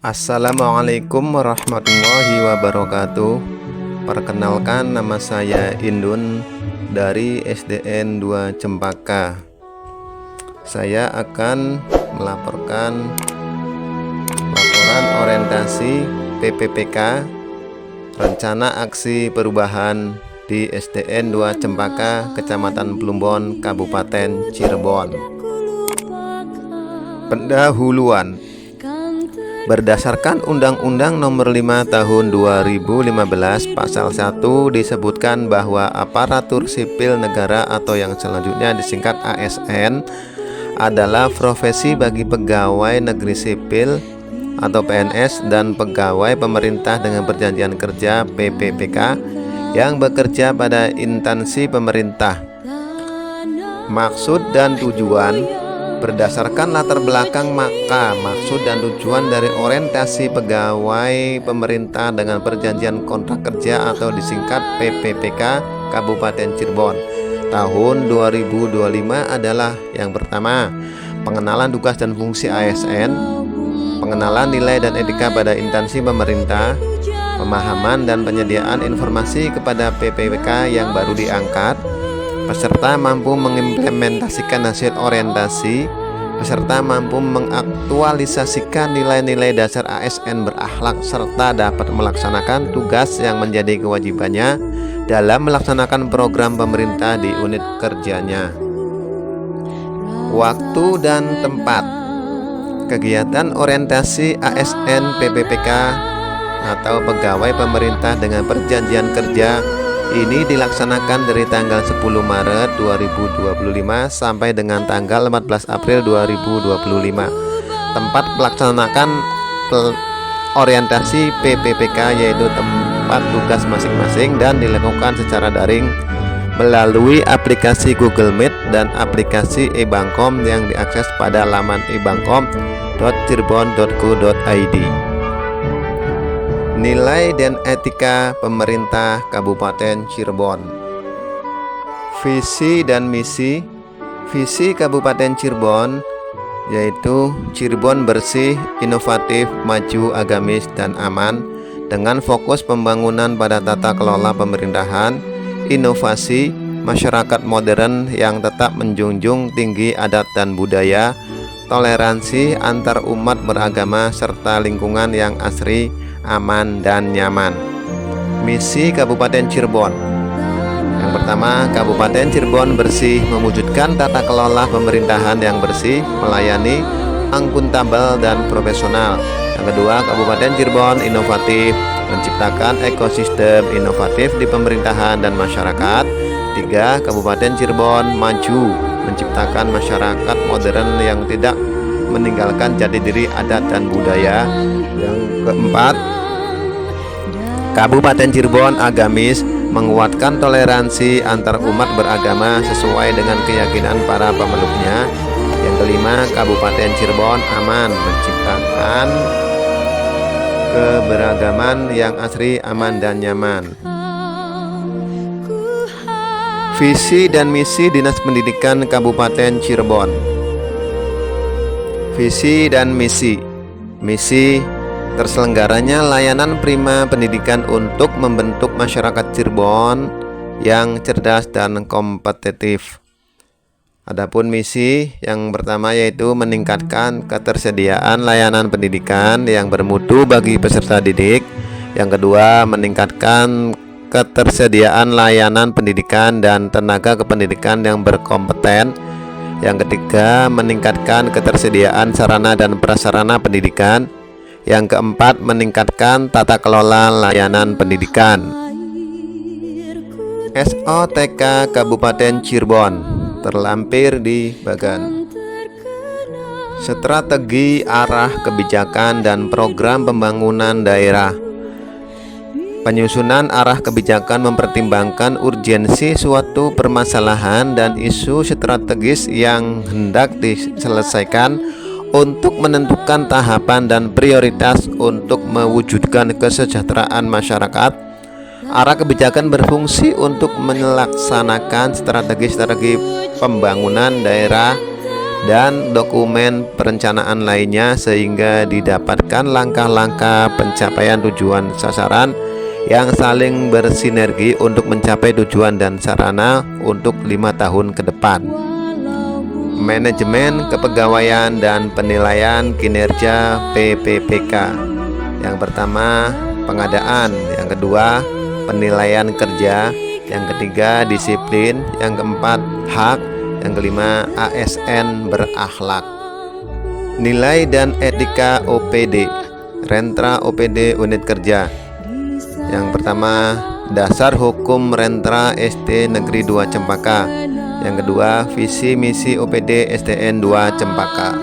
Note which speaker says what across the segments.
Speaker 1: Assalamualaikum warahmatullahi wabarakatuh. Perkenalkan, nama saya Indun dari SDN 2 Cempaka. Saya akan melaporkan laporan orientasi PPPK Rencana Aksi Perubahan di SDN 2 Cempaka, Kecamatan Plumbon, Kabupaten Cirebon. Pendahuluan. Berdasarkan Undang-Undang Nomor 5 Tahun 2015 Pasal 1 disebutkan bahwa aparatur sipil negara atau yang selanjutnya disingkat ASN adalah profesi bagi pegawai negeri sipil atau PNS dan pegawai pemerintah dengan perjanjian kerja PPPK yang bekerja pada instansi pemerintah. Maksud dan tujuan. Berdasarkan latar belakang, maka maksud dan tujuan dari orientasi pegawai pemerintah dengan perjanjian kontrak kerja atau disingkat PPPK Kabupaten Cirebon tahun 2025 adalah yang pertama, pengenalan tugas dan fungsi ASN, pengenalan nilai dan etika pada instansi pemerintah, pemahaman dan penyediaan informasi kepada PPPK yang baru diangkat. Peserta mampu mengimplementasikan hasil orientasi. Peserta mampu mengaktualisasikan nilai-nilai dasar ASN berakhlak serta dapat melaksanakan tugas yang menjadi kewajibannya dalam melaksanakan program pemerintah di unit kerjanya. Waktu dan tempat. Kegiatan orientasi ASN PPPK atau pegawai pemerintah dengan perjanjian kerja ini dilaksanakan dari tanggal 10 Maret 2025 sampai dengan tanggal 14 April 2025. Tempat melaksanakan orientasi PPPK yaitu tempat tugas masing-masing dan dilakukan secara daring melalui aplikasi Google Meet dan aplikasi eBangkom yang diakses pada laman ebangkom.cirebon.go.id. Nilai dan etika pemerintah Kabupaten Cirebon. Visi dan misi. Visi Kabupaten Cirebon yaitu Cirebon bersih, inovatif, maju, agamis, dan aman dengan fokus pembangunan pada tata kelola pemerintahan, inovasi, masyarakat modern yang tetap menjunjung tinggi adat dan budaya, toleransi antar umat beragama, serta lingkungan yang asri, aman, dan nyaman. Misi Kabupaten Cirebon. Yang pertama, Kabupaten Cirebon bersih, mewujudkan tata kelola pemerintahan yang bersih, melayani, akuntabel, dan profesional. Yang kedua, Kabupaten Cirebon inovatif, menciptakan ekosistem inovatif di pemerintahan dan masyarakat. Tiga, Kabupaten Cirebon maju, menciptakan masyarakat modern yang tidak meninggalkan jati diri adat dan budaya. Yang keempat, Kabupaten Cirebon agamis, menguatkan toleransi antar umat beragama sesuai dengan keyakinan para pemeluknya. Yang kelima, Kabupaten Cirebon aman, menciptakan keberagaman yang asri, aman, dan nyaman. Visi dan misi Dinas Pendidikan Kabupaten Cirebon. Visi dan misi. Misi terselenggaranya layanan prima pendidikan untuk membentuk masyarakat Cirebon yang cerdas dan kompetitif. Adapun misi yang pertama yaitu meningkatkan ketersediaan layanan pendidikan yang bermutu bagi peserta didik. Yang kedua, meningkatkan ketersediaan layanan pendidikan dan tenaga kependidikan yang berkompeten. Yang ketiga, meningkatkan ketersediaan sarana dan prasarana pendidikan. Yang keempat, meningkatkan tata kelola layanan pendidikan. SOTK Kabupaten Cirebon terlampir di bagan strategi arah kebijakan dan program pembangunan daerah. Penyusunan arah kebijakan mempertimbangkan urgensi suatu permasalahan dan isu strategis yang hendak diselesaikan untuk menentukan tahapan dan prioritas untuk mewujudkan kesejahteraan masyarakat. Arah kebijakan berfungsi untuk melaksanakan strategi-strategi pembangunan daerah dan dokumen perencanaan lainnya sehingga didapatkan langkah-langkah pencapaian tujuan sasaran yang saling bersinergi untuk mencapai tujuan dan sarana untuk 5 tahun ke depan. Manajemen kepegawaian dan penilaian kinerja PPPK. Yang pertama, pengadaan. Yang kedua, penilaian kerja. Yang ketiga, disiplin. Yang keempat, hak. Yang kelima, ASN berakhlak. Nilai dan etika OPD. Rentra OPD unit kerja. Yang pertama, dasar hukum Rentra SD Negeri 2 Cempaka. Yang kedua, visi misi OPD SDN 2 Cempaka.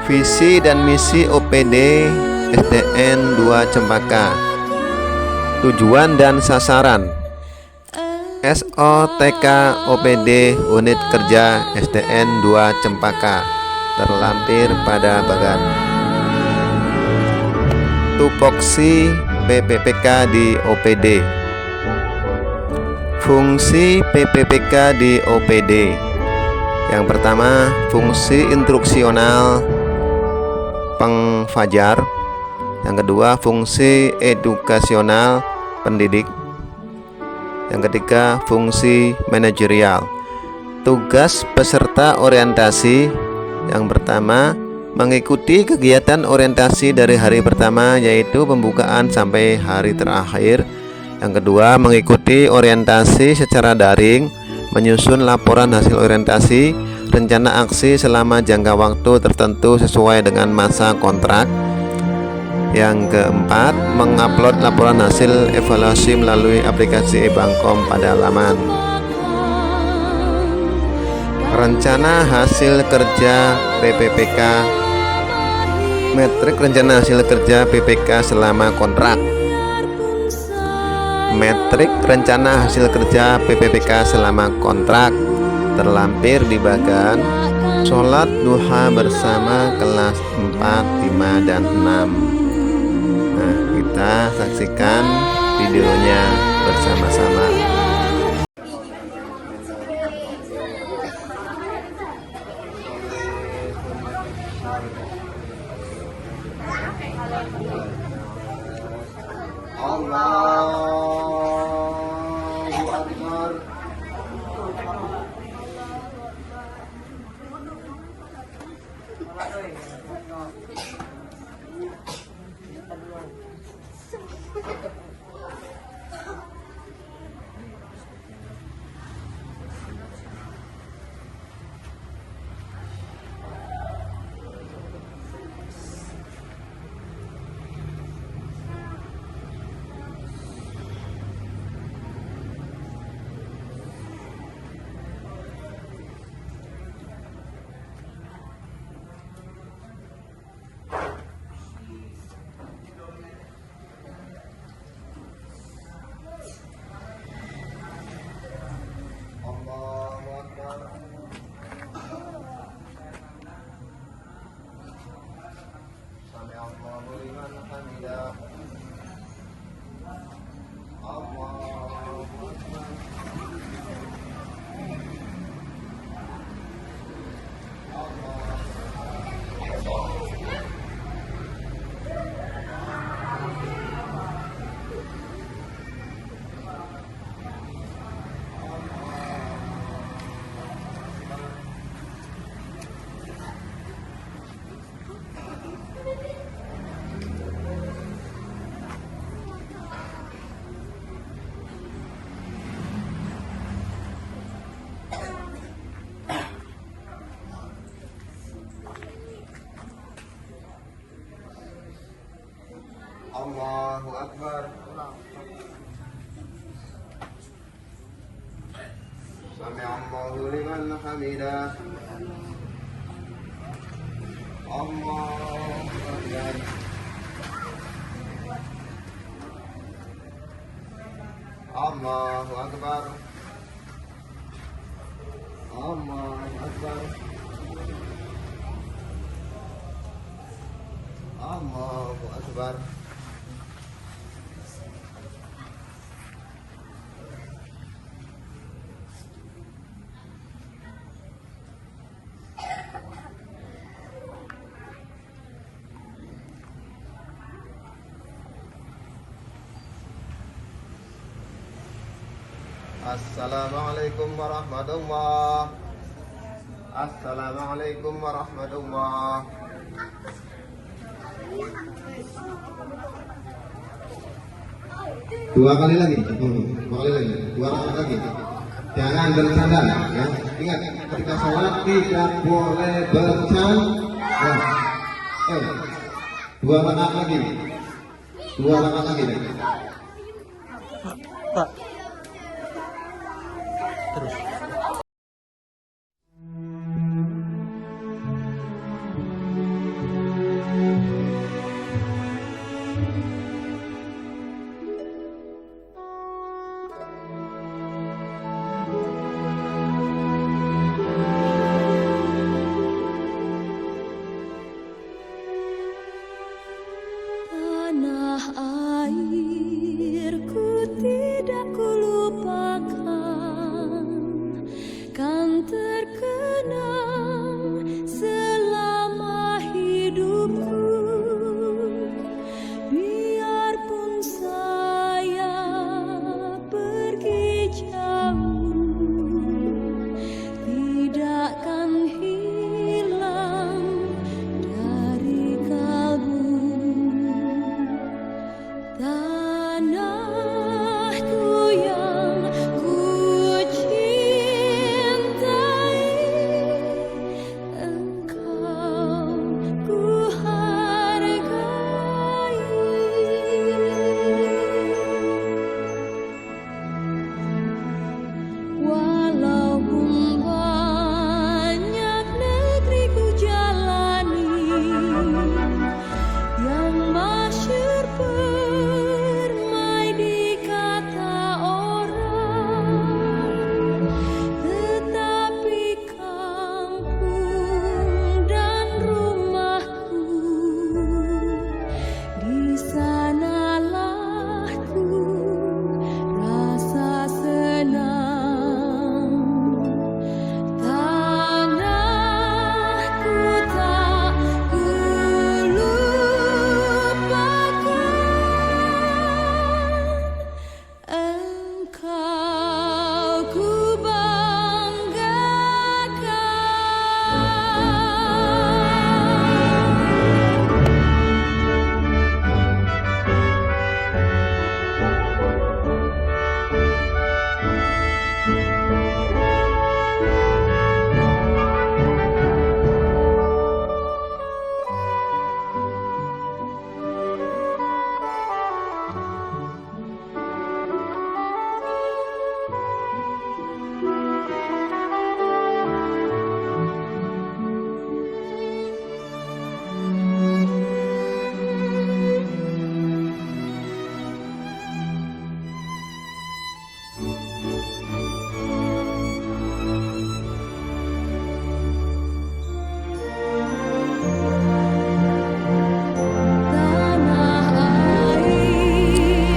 Speaker 1: Visi dan misi OPD SDN 2 Cempaka. Tujuan dan sasaran. SOTK OPD unit kerja SDN 2 Cempaka terlampir pada bagan. Tupoksi PPPK di OPD. Fungsi PPPK di OPD. Yang pertama, fungsi instruksional pengfajar. Yang kedua, fungsi edukasional pendidik. Yang ketiga, fungsi manajerial. Tugas peserta orientasi. Yang pertama, mengikuti kegiatan orientasi dari hari pertama yaitu pembukaan sampai hari terakhir. Yang kedua, mengikuti orientasi secara daring, menyusun laporan hasil orientasi, rencana aksi selama jangka waktu tertentu sesuai dengan masa kontrak. Yang keempat, mengupload laporan hasil evaluasi melalui aplikasi e-Bangkom pada laman. Rencana hasil kerja PPPK. Metrik rencana hasil kerja PPK selama kontrak. Metrik rencana hasil kerja PPPK selama kontrak terlampir di bagan sholat duha bersama kelas 4, 5, dan 6. Nah, kita saksikan videonya bersama-sama. Allahu Akbar. Allahu Akbar. Sami'allahu liman hamidah. Allahu Akbar. Allahu Akbar. Allahu Akbar. Allahu Akbar. Assalamualaikum warahmatullah. Assalamualaikum warahmatullah. Dua kali lagi, dua kali lagi. Jangan bercanda, ya. Ingat, ketika sholat tidak boleh bercanda. Dua rakaat lagi.
Speaker 2: Pak. Terus.
Speaker 3: Tanah airku tidak kulupakan, kan terkenang selama hidupku. Biarpun saya pergi jauh, tidakkan hilang dari kalbu. Tanahku yang ku cintai, engkau ku hargai. Walaupun banyak negeri ku jalani, yang masyhur permai di kata orang, tetapi kampung dan rumahku, di sanalah ku rasa senang. Tanahku tak kulupakan, engkau ku banggakan.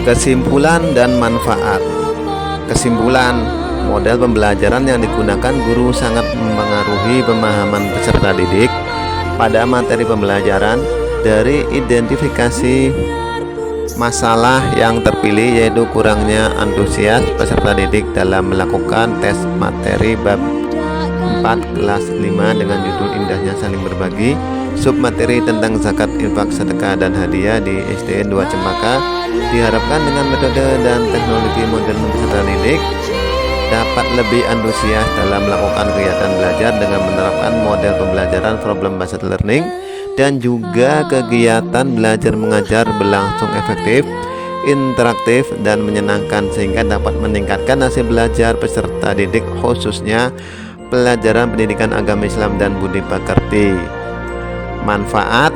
Speaker 1: Kesimpulan dan manfaat. Kesimpulan, model pembelajaran yang digunakan guru sangat mempengaruhi pemahaman peserta didik pada materi pembelajaran. Dari identifikasi masalah yang terpilih, yaitu kurangnya antusias peserta didik dalam melakukan tes materi bab 4 kelas 5 dengan judul Indahnya Saling Berbagi, submateri tentang zakat, infak, sedekah, dan hadiah di SDN 2 Cempaka. Diharapkan dengan metode dan teknologi modern peserta didik dapat lebih antusias dalam melakukan kegiatan belajar dengan menerapkan model pembelajaran problem based learning, dan juga kegiatan belajar mengajar berlangsung efektif, interaktif, dan menyenangkan, sehingga dapat meningkatkan hasil belajar peserta didik, khususnya pelajaran pendidikan agama Islam dan budi pekerti. Manfaat.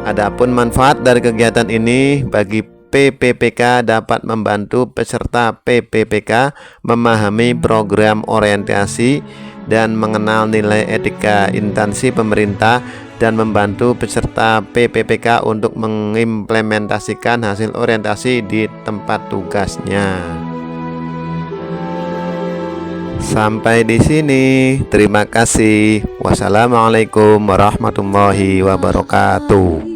Speaker 1: Adapun manfaat dari kegiatan ini bagi PPPK dapat membantu peserta PPPK memahami program orientasi dan mengenal nilai etika instansi pemerintah, dan membantu peserta PPPK untuk mengimplementasikan hasil orientasi di tempat tugasnya. Sampai di sini, terima kasih. Wassalamualaikum warahmatullahi wabarakatuh.